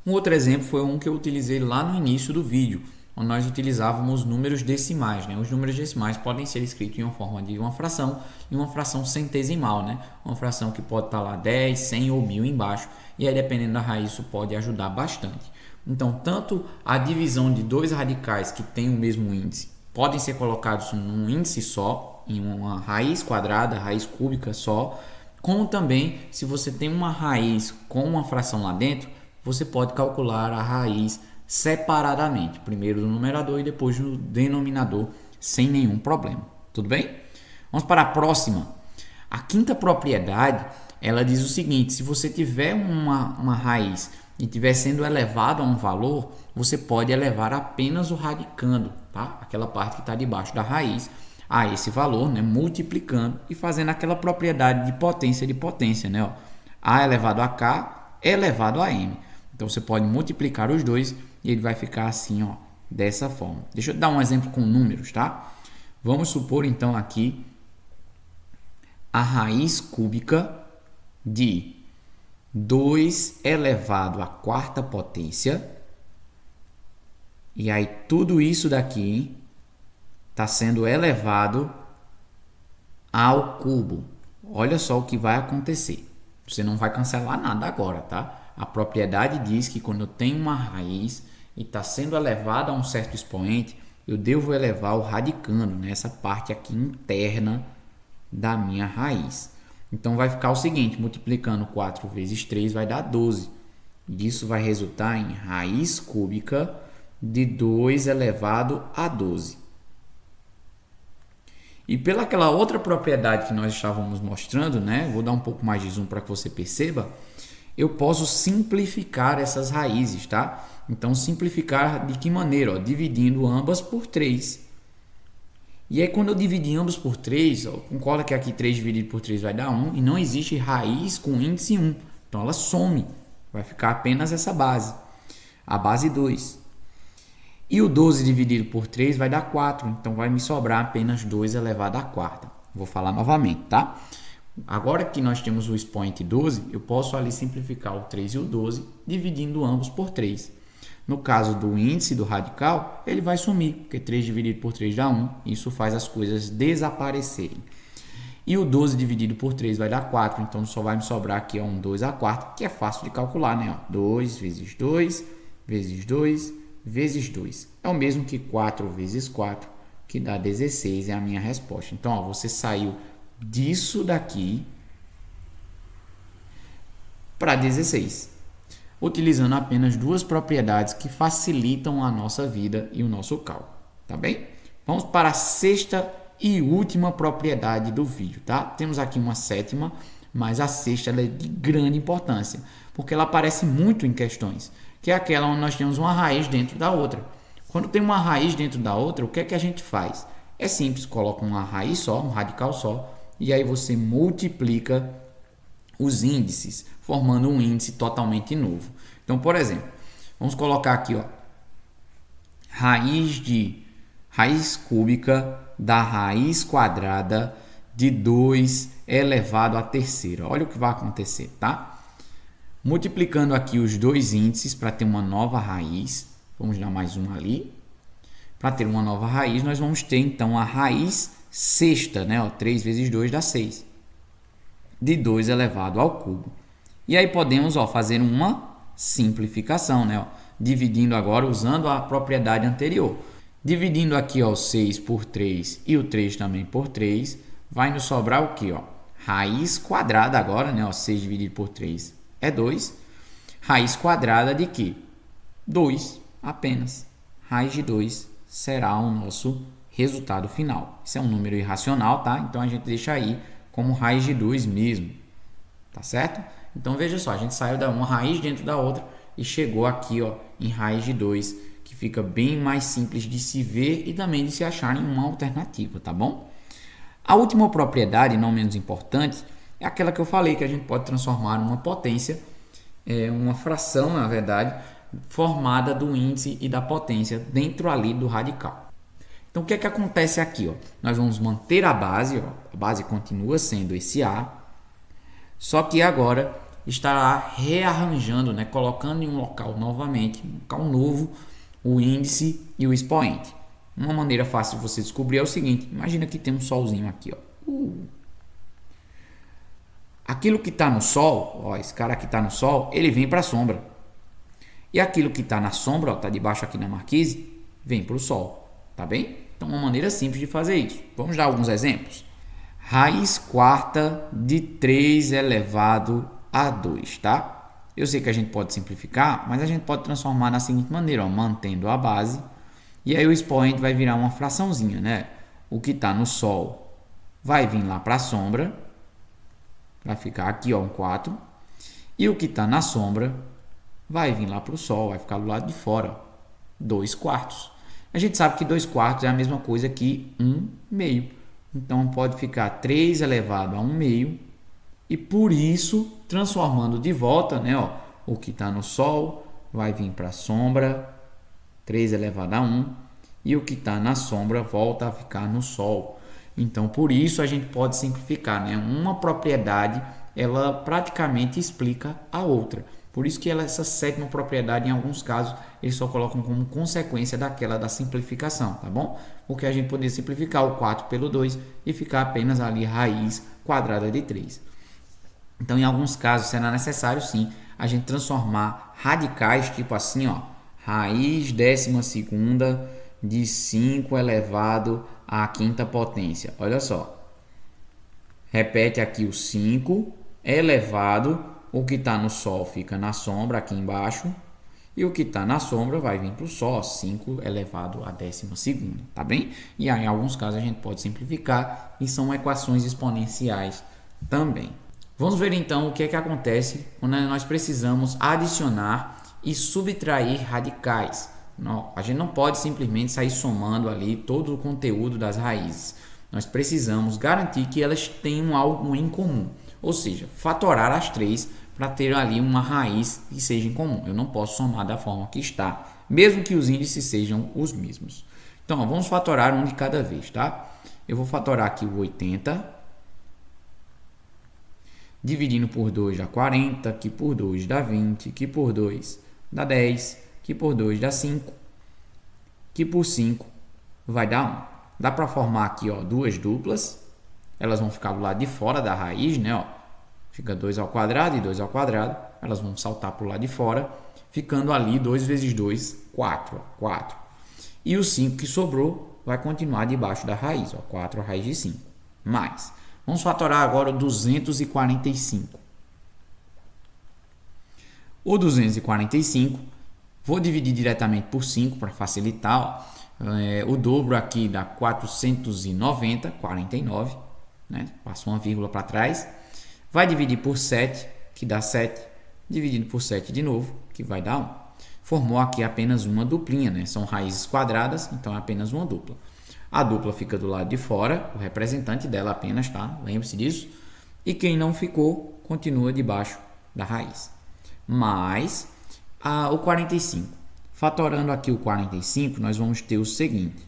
Um outro exemplo foi um que eu utilizei lá no início do vídeo, onde nós utilizávamos números decimais. Né? Os números decimais podem ser escritos em uma forma de uma fração e uma fração centesimal. Né? Uma fração que pode estar lá 10, 100 ou 1000 embaixo. E aí, dependendo da raiz, isso pode ajudar bastante. Então, tanto a divisão de dois radicais que têm o mesmo índice podem ser colocados num índice só, em uma raiz quadrada, raiz cúbica só, como também, se você tem uma raiz com uma fração lá dentro, você pode calcular a raiz separadamente, primeiro no numerador e depois no denominador, sem nenhum problema. Tudo bem? Vamos para a próxima. A quinta propriedade, ela diz o seguinte: se você tiver uma raiz e estiver sendo elevado a um valor, você pode elevar apenas o radicando, tá? Aquela parte que está debaixo da raiz, a esse valor, né? Multiplicando e fazendo aquela propriedade de potência, né? Ó, A elevado a K elevado a M. Então, você pode multiplicar os dois e ele vai ficar assim, ó, dessa forma. Deixa eu dar um exemplo com números, tá? Vamos supor, então, aqui a raiz cúbica de 2 elevado à quarta potência. E aí, tudo isso daqui está sendo elevado ao cubo. Olha só o que vai acontecer. Você não vai cancelar nada agora, tá? A propriedade diz que quando eu tenho uma raiz e está sendo elevada a um certo expoente, eu devo elevar o radicando, né? Essa parte aqui interna da minha raiz. Então, vai ficar o seguinte, multiplicando 4 vezes 3 vai dar 12. Isso vai resultar em raiz cúbica de 2 elevado a 12. E pela aquela outra propriedade que nós estávamos mostrando, né? Vou dar um pouco mais de zoom para que você perceba. Eu posso simplificar essas raízes, tá? Então, simplificar de que maneira? Ó, dividindo ambas por 3. E aí, quando eu dividir ambos por 3, ó, concorda que aqui 3 dividido por 3 vai dar 1, e não existe raiz com índice 1. Então, ela some. Vai ficar apenas essa base, a base 2. E o 12 dividido por 3 vai dar 4, então vai me sobrar apenas 2 elevado à quarta. Vou falar novamente, tá? Agora que nós temos o expoente 12, eu posso ali simplificar o 3 e o 12, dividindo ambos por 3. No caso do índice do radical, ele vai sumir, porque 3 dividido por 3 dá 1, isso faz as coisas desaparecerem. E o 12 dividido por 3 vai dar 4, então só vai me sobrar aqui um 2 à quarta, que é fácil de calcular, né? 2 vezes 2, vezes 2, vezes 2. É o mesmo que 4 vezes 4, que dá 16, é a minha resposta. Então, ó, você saiu disso daqui para 16, utilizando apenas duas propriedades que facilitam a nossa vida e o nosso cálculo, tá bem? Vamos para a sexta e última propriedade do vídeo, tá? Temos aqui uma sétima, mas a sexta ela é de grande importância, porque ela aparece muito em questões, que é aquela onde nós temos uma raiz dentro da outra. Quando tem uma raiz dentro da outra, o que é que a gente faz? É simples, coloca uma raiz só, um radical só, e aí você multiplica os índices, formando um índice totalmente novo. Então, por exemplo, vamos colocar aqui, ó, raiz cúbica da raiz quadrada de 2 elevado à terceira. Olha o que vai acontecer, tá? Multiplicando aqui os dois índices para ter uma nova raiz, vamos dar mais uma ali. Para ter uma nova raiz, nós vamos ter então a raiz sexta, né? Ó, 3 vezes 2 dá 6, de 2 elevado ao cubo. E aí podemos, ó, fazer uma simplificação, né? Ó, dividindo agora usando a propriedade anterior. Dividindo aqui, ó, o 6 por 3 e o 3 também por 3, vai nos sobrar o quê? Ó? Raiz quadrada agora, né? Ó, 6 dividido por 3 é 2. Raiz quadrada de quê? 2 apenas. Raiz de 2 será o nosso resultado final. Isso é um número irracional, tá? Então a gente deixa aí como raiz de 2 mesmo, tá certo? Então veja só, a gente saiu da uma raiz dentro da outra e chegou aqui, ó, em raiz de 2, que fica bem mais simples de se ver e também de se achar em uma alternativa, tá bom? A última propriedade, não menos importante, é aquela que eu falei, que a gente pode transformar uma potência, uma fração, na verdade, formada do índice e da potência dentro ali do radical. Então, o que é que acontece aqui? Ó? Nós vamos manter a base, ó, a base continua sendo esse A, só que agora estará rearranjando, né, colocando em um local novamente, um local novo, o índice e o expoente. Uma maneira fácil de você descobrir é o seguinte: imagina que tem um solzinho aqui, ó. Aquilo que está no sol, ó, esse cara que está no sol, ele vem para a sombra. E aquilo que está na sombra, está debaixo aqui na marquise, vem para o sol, tá bem? Então, uma maneira simples de fazer isso. Vamos dar alguns exemplos. Raiz quarta de 3 elevado a 2, tá? Eu sei que a gente pode simplificar, mas a gente pode transformar da seguinte maneira, ó, mantendo a base, e aí o expoente vai virar uma fraçãozinha, né? O que está no sol vai vir lá para a sombra, vai ficar aqui, ó, um 4, e o que está na sombra vai vir lá para o sol, vai ficar do lado de fora, 2 quartos. A gente sabe que 2 quartos é a mesma coisa que 1 meio. Então, pode ficar 3 elevado a 1 meio. E por isso, transformando de volta, né, ó, o que está no sol vai vir para a sombra, 3 elevado a 1. E o que está na sombra volta a ficar no sol. Então, por isso, a gente pode simplificar, né? Uma propriedade, ela praticamente explica a outra. Por isso que essa sétima propriedade, em alguns casos, eles só colocam como consequência daquela da simplificação, tá bom? Porque a gente poderia simplificar o 4 pelo 2 e ficar apenas ali raiz quadrada de 3. Então, em alguns casos, será necessário, sim, a gente transformar radicais, tipo assim, ó, raiz 12ª de 5 elevado à quinta potência. Olha só. Repete aqui o 5 elevado. O que está no sol fica na sombra aqui embaixo. E o que está na sombra vai vir para o sol, 5 elevado à 12ª, tá bem? E aí, em alguns casos a gente pode simplificar e são equações exponenciais também. Vamos ver então o que é que acontece quando nós precisamos adicionar e subtrair radicais. Não, a gente não pode simplesmente sair somando ali todo o conteúdo das raízes. Nós precisamos garantir que elas tenham algo em comum. Ou seja, fatorar as três para ter ali uma raiz que seja em comum. Eu não posso somar da forma que está mesmo que os índices sejam os mesmos. Então, ó, vamos fatorar um de cada vez, tá? Eu vou fatorar aqui o 80, dividindo por 2 dá 40, que por 2 dá 20, que por 2 dá 10, que por 2 dá 5, que por 5 vai dar 1. Dá para formar aqui, ó, duas duplas. Elas vão ficar do lado de fora da raiz, né? Ó. Fica 2 ao quadrado e 2 ao quadrado. Elas vão saltar para o lado de fora, ficando ali 2 vezes 2, 4. 4. E o 5 que sobrou vai continuar debaixo da raiz. Ó, 4 a raiz de 5. Mais. Vamos fatorar agora o 245. O 245, vou dividir diretamente por 5 para facilitar. Ó. O dobro aqui dá 490, 49. Né? Passa uma vírgula para trás. Vai dividir por 7, que dá 7. Dividido por 7 de novo, que vai dar 1. Formou aqui apenas uma duplinha, né? São raízes quadradas, então é apenas uma dupla. A dupla fica do lado de fora, o representante dela apenas, tá? Lembre-se disso. E quem não ficou, continua debaixo da raiz. Mais o 45. Fatorando aqui o 45, nós vamos ter o seguinte.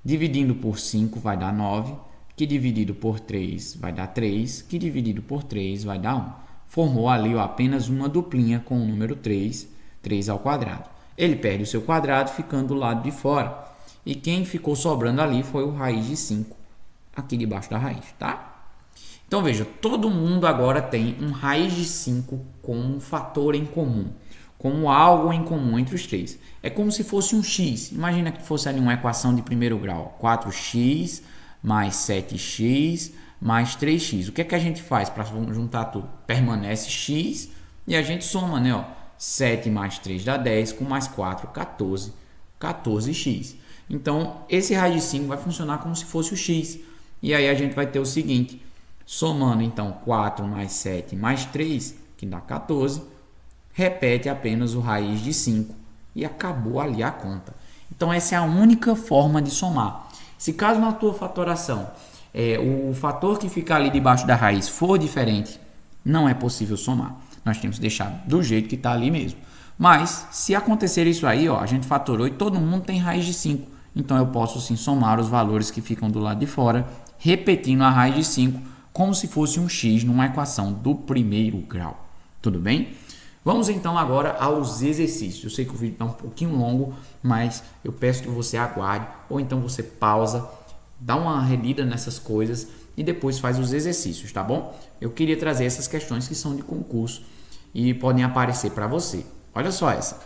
Dividindo por 5 vai dar 9, que dividido por 3 vai dar 3, que dividido por 3 vai dar 1. Formou ali ó, apenas uma duplinha com o número 3, 3 ao quadrado. Ele perde o seu quadrado ficando do lado de fora. E quem ficou sobrando ali foi o raiz de 5, aqui debaixo da raiz, tá? Então veja, todo mundo agora tem um raiz de 5 com um fator em comum, como algo em comum entre os três. É como se fosse um x. Imagina que fosse ali uma equação de primeiro grau. 4x mais 7x mais 3x. O que é que a gente faz para juntar tudo? Permanece x e a gente soma, né? Ó, 7 mais 3 dá 10, com mais 4, 14. 14x. Então, esse raiz de 5 vai funcionar como se fosse o x. E aí a gente vai ter o seguinte. Somando, então, 4 mais 7 mais 3, que dá 14. Repete apenas o raiz de 5 e acabou ali a conta. Então, essa é a única forma de somar. Se caso na tua fatoração o fator que fica ali debaixo da raiz for diferente, não é possível somar. Nós temos que deixar do jeito que está ali mesmo. Mas, se acontecer isso aí, ó, a gente fatorou e todo mundo tem raiz de 5. Então, eu posso sim somar os valores que ficam do lado de fora, repetindo a raiz de 5, como se fosse um x numa equação do primeiro grau. Tudo bem? Vamos então agora aos exercícios. Eu sei que o vídeo está um pouquinho longo, mas eu peço que você aguarde, ou então você pausa, dá uma relida nessas coisas e depois faz os exercícios, tá bom? Eu queria trazer essas questões que são de concurso e podem aparecer para você. Olha só essa.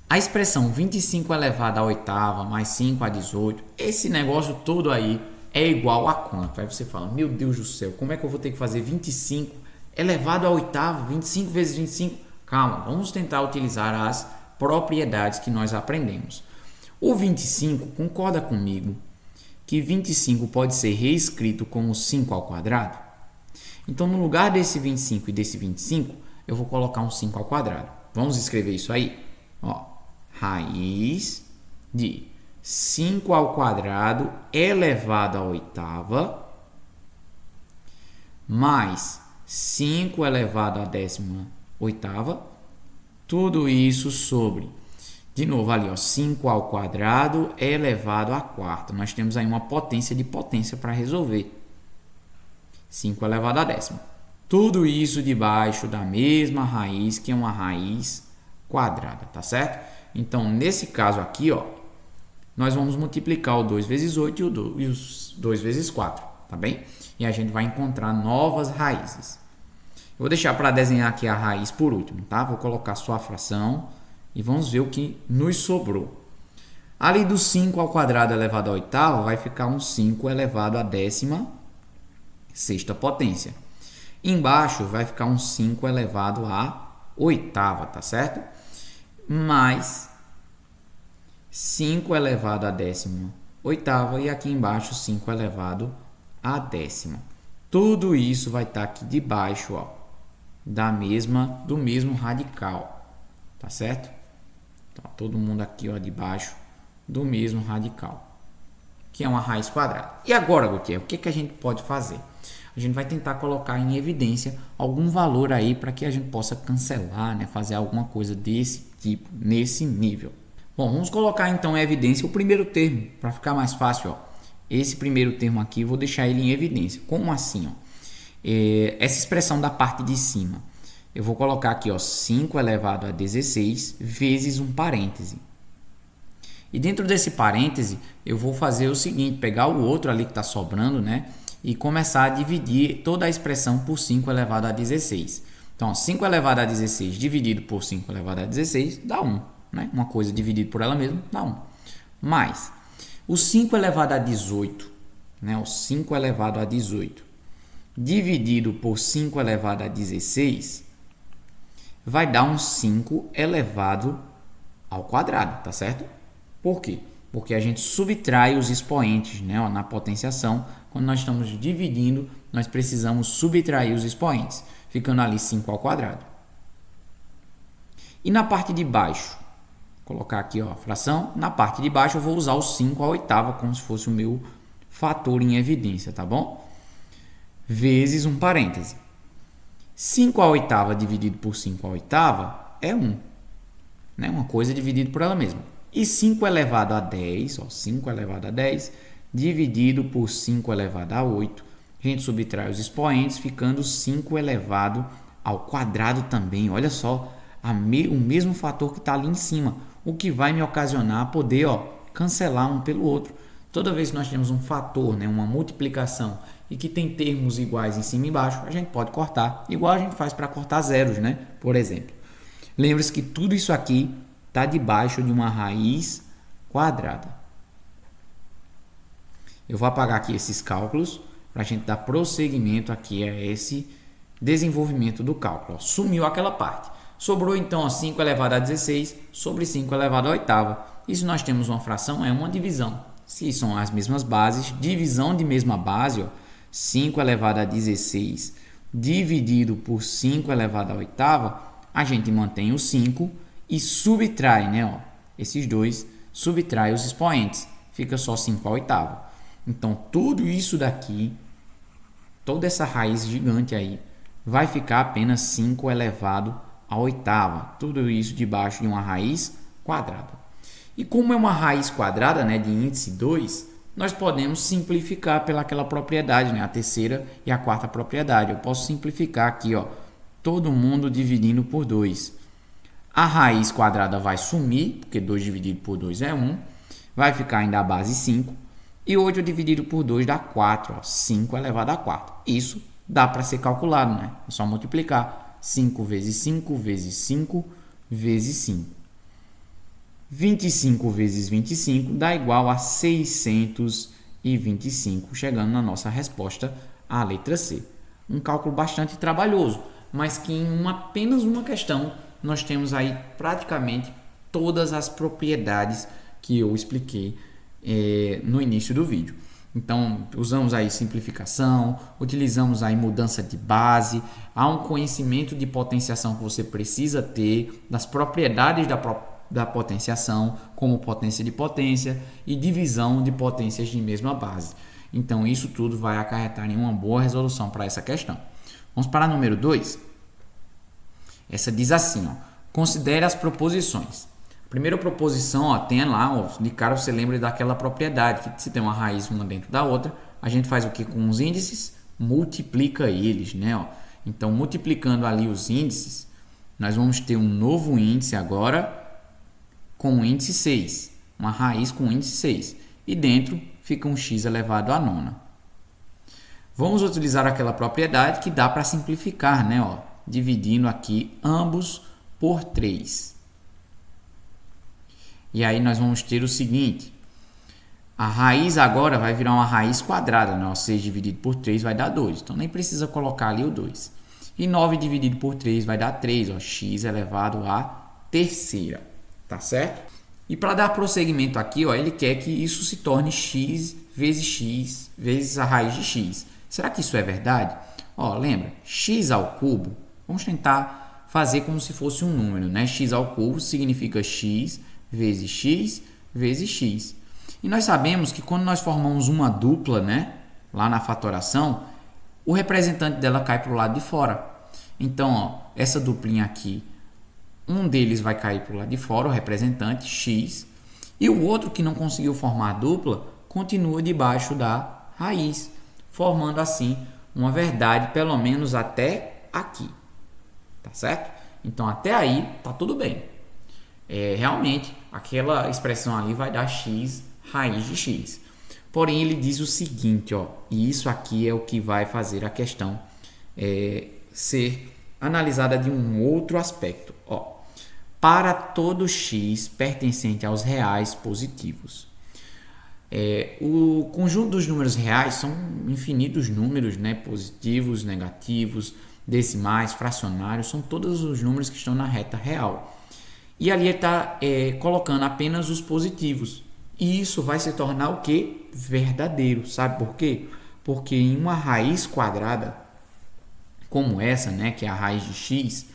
A expressão 25 elevado à oitava mais 5 a 18, esse negócio todo aí é igual a quanto? Aí você fala, meu Deus do céu, como é que eu vou ter que fazer 25 elevado à oitava, 25 vezes 25? Calma, vamos tentar utilizar as propriedades que nós aprendemos. O 25, concorda comigo que 25 pode ser reescrito como 5 ao quadrado? Então, no lugar desse 25 e desse 25, eu vou colocar um 5 ao quadrado. Vamos escrever isso aí? Ó, raiz de 5 ao quadrado elevado à oitava mais 5 elevado à 18ª, tudo isso sobre, de novo ali, ó, 5 ao quadrado elevado à quarta. Nós temos aí uma potência de potência para resolver. 5 elevado à 10ª. Tudo isso debaixo da mesma raiz, que é uma raiz quadrada, tá certo? Então, nesse caso aqui, ó, nós vamos multiplicar o 2 vezes 8 e os 2 vezes 4, tá bem? E a gente vai encontrar novas raízes. Eu vou deixar para desenhar aqui a raiz por último, tá? Vou colocar só a fração e vamos ver o que nos sobrou. Ali do 5 ao quadrado elevado à oitava vai ficar um 5 elevado à 16ª potência. Embaixo vai ficar um 5 elevado à oitava, tá certo? Mais 5 elevado à 18ª e aqui embaixo 5 elevado à 10ª. Tudo isso vai estar aqui debaixo, ó, do mesmo radical, tá certo? Então, todo mundo aqui, ó, debaixo do mesmo radical, que é uma raiz quadrada. E agora, Gutiérrez, o que a gente pode fazer? a gente vai tentar colocar em evidência algum valor aí para que a gente possa cancelar, né? Fazer alguma coisa desse tipo, nesse nível. Bom, vamos colocar então em evidência o primeiro termo, para ficar mais fácil, ó. Esse primeiro termo aqui, vou deixar ele em evidência. Como assim, ó? Essa expressão da parte de cima, eu vou colocar aqui, ó, 5 elevado a 16 vezes um parêntese. E dentro desse parêntese, eu vou fazer o seguinte, pegar o outro ali que está sobrando, né? E começar a dividir toda a expressão por 5 elevado a 16. Então, 5 elevado a 16 dividido por 5 elevado a 16 dá 1. Né? Uma coisa dividida por ela mesma dá 1. Mais o 5 elevado a 18, né? O 5 elevado a 18 dividido por 5 elevado a 16 vai dar um 5 elevado ao quadrado, tá certo? Por quê? Porque a gente subtrai os expoentes, né? Ó, na potenciação, quando nós estamos dividindo, nós precisamos subtrair os expoentes, ficando ali 5 ao quadrado. E na parte de baixo, vou colocar aqui, ó, a fração, na parte de baixo eu vou usar o 5 à oitava, como se fosse o meu fator em evidência, tá bom? Vezes um parêntese. 5 à oitava dividido por 5 à oitava é 1. Né? Uma coisa dividida por ela mesma. E 5 elevado a 10, ó, 5 elevado a 10, dividido por 5 elevado a 8, a gente subtrai os expoentes, ficando 5 elevado ao quadrado também. Olha só, o mesmo fator que está ali em cima, o que vai me ocasionar poder, ó, cancelar um pelo outro. Toda vez que nós temos um fator, né, uma multiplicação, e que tem termos iguais em cima e embaixo, a gente pode cortar, igual a gente faz para cortar zeros, né? Por exemplo. Lembre-se que tudo isso aqui está debaixo de uma raiz quadrada. Eu vou apagar aqui esses cálculos para a gente dar prosseguimento aqui a esse desenvolvimento do cálculo. Ó, sumiu aquela parte. Sobrou então, ó, 5 elevado a 16 sobre 5 elevado a oitava. E se nós temos uma fração, é uma divisão. Se são as mesmas bases, divisão de mesma base, ó, 5 elevado a 16 dividido por 5 elevado a oitava, a gente mantém o 5 e subtrai, né, ó, esses dois, subtrai os expoentes, fica só 5 a oitava. Então, tudo isso daqui, toda essa raiz gigante aí, vai ficar apenas 5 elevado a oitava. Tudo isso debaixo de uma raiz quadrada. E como é uma raiz quadrada, né, de índice 2, nós podemos simplificar pelaquela propriedade, né, a terceira e a quarta propriedade. Eu posso simplificar aqui, ó, todo mundo dividindo por 2. A raiz quadrada vai sumir, porque 2 dividido por 2 é 1. Vai ficar ainda a base 5. E 8 dividido por 2 dá 4. Ó, 5 elevado a 4. Isso dá para ser calculado, né? É só multiplicar. 5 vezes 5 vezes 5 vezes 5. 25 vezes 25 dá igual a 625, chegando na nossa resposta, a letra C. Um cálculo bastante trabalhoso, mas que em apenas uma questão nós temos aí praticamente todas as propriedades que eu expliquei no início do vídeo. Então, usamos aí simplificação, utilizamos aí mudança de base, há um conhecimento de potenciação que você precisa ter, das propriedades da potenciação, como potência de potência e divisão de potências de mesma base. Então, isso tudo vai acarretar em uma boa resolução para essa questão. Vamos para a número 2. Essa diz assim, ó, considere as proposições. A primeira proposição, ó, tem lá, ó, de cara você lembra daquela propriedade, que se tem uma raiz uma dentro da outra, a gente faz o que com os índices? Multiplica eles, né? Ó. Então, multiplicando ali os índices, nós vamos ter um novo índice agora com o índice 6, uma raiz com o índice 6, e dentro fica um x elevado a nona. Vamos utilizar aquela propriedade que dá para simplificar, né? Ó, dividindo aqui ambos por 3. E aí nós vamos ter o seguinte, a raiz agora vai virar uma raiz quadrada, né? 6 dividido por 3 vai dar 2, então nem precisa colocar ali o 2. E 9 dividido por 3 vai dar 3, ó, x elevado a terceira, tá certo? E para dar prosseguimento aqui, ó, ele quer que isso se torne x vezes a raiz de x. Será que isso é verdade? Ó, lembra, x ao cubo, vamos tentar fazer como se fosse um número, né? X ao cubo significa x vezes x vezes x. E nós sabemos que quando nós formamos uma dupla, né, lá na fatoração, o representante dela cai para o lado de fora. Então, ó, essa duplinha aqui, um deles vai cair para o lado de fora, o representante x, e o outro que não conseguiu formar a dupla continua debaixo da raiz, formando assim uma verdade pelo menos até aqui, tá certo? Então até aí tá tudo bem. Realmente aquela expressão ali vai dar x raiz de x. Porém ele diz o seguinte, ó, e isso aqui é o que vai fazer a questão ser analisada de um outro aspecto, ó. Para todo x pertencente aos reais positivos. O conjunto dos números reais são infinitos números, né? Positivos, negativos, decimais, fracionários, são todos os números que estão na reta real. E ali ele está colocando apenas os positivos. E isso vai se tornar o que? Verdadeiro. Sabe por quê? Porque em uma raiz quadrada, como essa, né? Que é a raiz de x,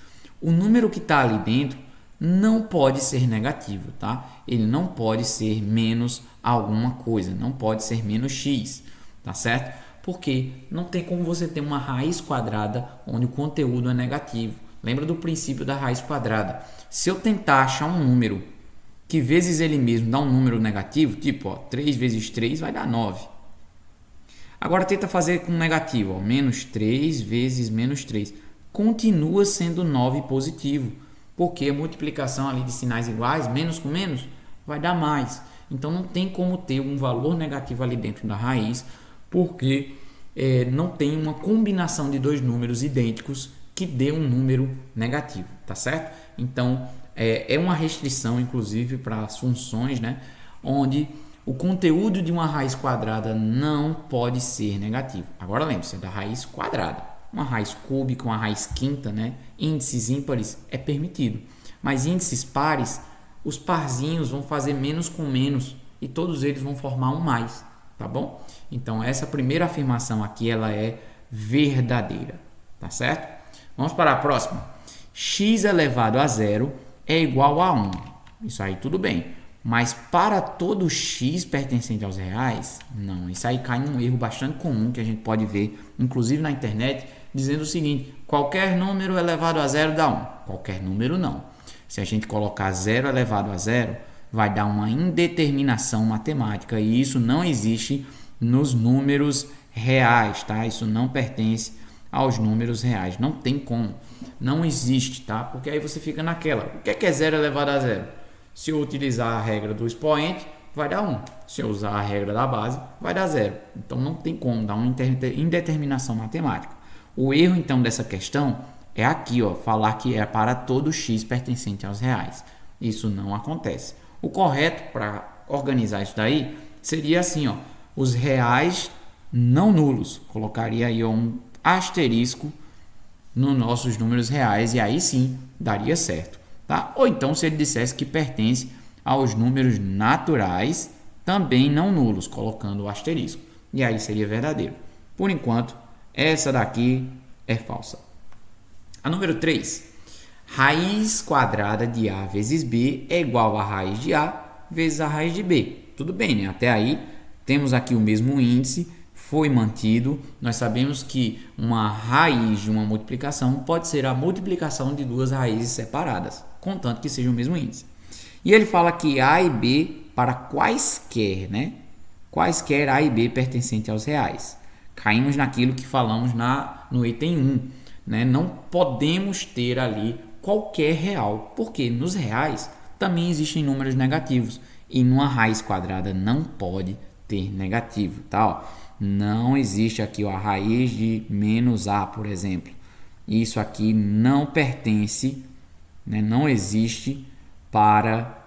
o número que está ali dentro não pode ser negativo, tá? Ele não pode ser menos alguma coisa, não pode ser menos x, tá certo? Porque não tem como você ter uma raiz quadrada onde o conteúdo é negativo. Lembra do princípio da raiz quadrada? Se eu tentar achar um número que vezes ele mesmo dá um número negativo, tipo, ó, 3 vezes 3 vai dar 9. Agora tenta fazer com negativo, ó, menos 3 vezes menos 3. Continua sendo 9 positivo. Porque a multiplicação ali de sinais iguais, menos com menos, vai dar mais. Então não tem como ter um valor negativo ali dentro da raiz, porque não tem uma combinação de dois números idênticos que dê um número negativo, tá certo? Então é uma restrição, inclusive, para as funções, né? Onde o conteúdo de uma raiz quadrada não pode ser negativo. Agora lembre-se, é da raiz quadrada. Uma raiz cúbica, uma raiz quinta, né? Índices ímpares é permitido. Mas índices pares, os parzinhos vão fazer menos com menos e todos eles vão formar um mais, tá bom? Então essa primeira afirmação aqui ela é verdadeira, tá certo? Vamos para a próxima. X elevado a zero é igual a 1. Isso aí tudo bem. Mas para todo x pertencente aos reais, não. Isso aí cai num erro bastante comum que a gente pode ver, inclusive na internet, dizendo o seguinte: qualquer número elevado a zero dá 1. Qualquer número não. Se a gente colocar 0 elevado a zero, vai dar uma indeterminação matemática e isso não existe nos números reais, tá? Isso não pertence aos números reais. Não tem como. Não existe, tá? Porque aí você fica naquela. O que é 0 elevado a zero? Se eu utilizar a regra do expoente, vai dar 1. Se eu usar a regra da base, vai dar 0. Então não tem como dar uma indeterminação matemática. O erro então dessa questão é aqui, ó, falar que é para todo x pertencente aos reais. Isso não acontece. O correto para organizar isso daí seria assim, ó, os reais não nulos. Colocaria aí um asterisco nos nossos números reais e aí sim daria certo. Tá? Ou então se ele dissesse que pertence aos números naturais, também não nulos, colocando o asterisco. E aí seria verdadeiro. Por enquanto, essa daqui é falsa. A número 3. Raiz quadrada de A vezes B é igual a raiz de A vezes a raiz de B. Tudo bem, né? Até aí temos aqui o mesmo índice, foi mantido. Nós sabemos que uma raiz de uma multiplicação pode ser a multiplicação de duas raízes separadas, contanto que seja o mesmo índice. E ele fala que A e B para quaisquer, né? Quaisquer A e B pertencentes aos reais. Caímos naquilo que falamos no item 1, né? Não podemos ter ali qualquer real, porque nos reais também existem números negativos e numa raiz quadrada não pode ter negativo, tá? Ó, não existe aqui, ó, a raiz de menos A, por exemplo. Isso aqui não pertence, né? Não existe para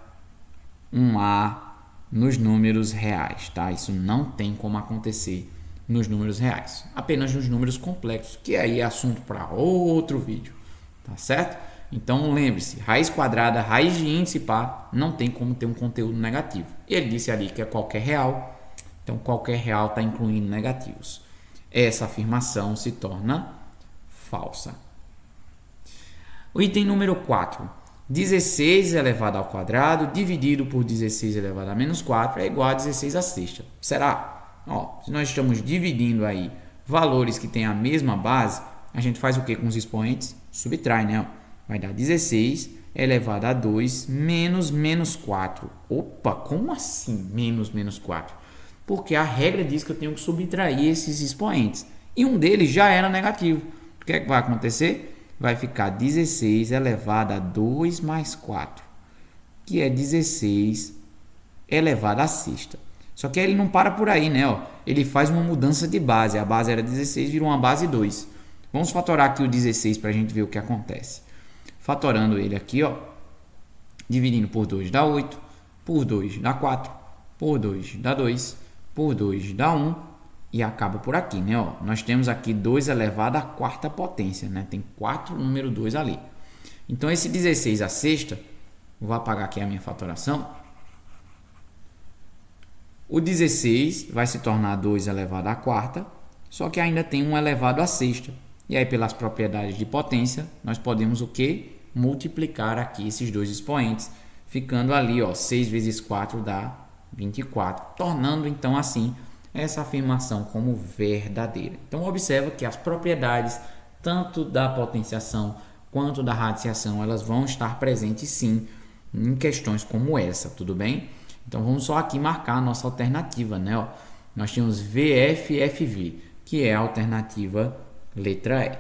um A nos números reais, tá? Isso não tem como acontecer nos números reais, apenas nos números complexos, que aí é assunto para outro vídeo, tá certo? Então lembre-se, raiz quadrada, raiz de índice par, não tem como ter um conteúdo negativo. Ele disse ali que é qualquer real, então qualquer real está incluindo negativos. Essa afirmação se torna falsa. O item número 4. 16 elevado ao quadrado dividido por 16 elevado a menos 4 é igual a 16 à sexta. Será? Ó, se nós estamos dividindo aí valores que têm a mesma base, a gente faz o que com os expoentes? Subtrai, né? Vai dar 16 elevado a 2 menos 4. Opa, como assim menos 4? Porque a regra diz que eu tenho que subtrair esses expoentes. E um deles já era negativo. O que é que vai acontecer? Vai ficar 16 elevado a 2 mais 4, que é 16 elevado a sexta. Só que ele não para por aí, né? Ó, ele faz uma mudança de base. A base era 16, virou uma base 2. Vamos fatorar aqui o 16 para a gente ver o que acontece. Fatorando ele aqui, ó, dividindo por 2 dá 8, por 2 dá 4, por 2 dá 2, por 2 dá 1 e acaba por aqui, né? Ó, nós temos aqui 2 elevado à quarta potência, né? Tem 4 número 2 ali. Então, esse 16 à sexta, vou apagar aqui a minha fatoração. O 16 vai se tornar 2 elevado à quarta, só que ainda tem 1 elevado à sexta. E aí, pelas propriedades de potência, nós podemos o quê? Multiplicar aqui esses dois expoentes, ficando ali, ó, 6 vezes 4 dá 24, tornando então assim essa afirmação como verdadeira. Então, observa que as propriedades tanto da potenciação quanto da radiciação, elas vão estar presentes sim em questões como essa, tudo bem? Então, vamos só aqui marcar a nossa alternativa, né? Ó, nós tínhamos VFFV, que é a alternativa letra E.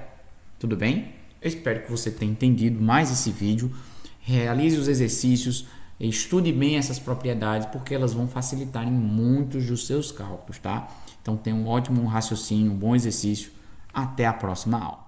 Tudo bem? Eu espero que você tenha entendido mais esse vídeo. Realize os exercícios, estude bem essas propriedades, porque elas vão facilitar em muitos dos seus cálculos, tá? Então, tenha um ótimo raciocínio, um bom exercício. Até a próxima aula.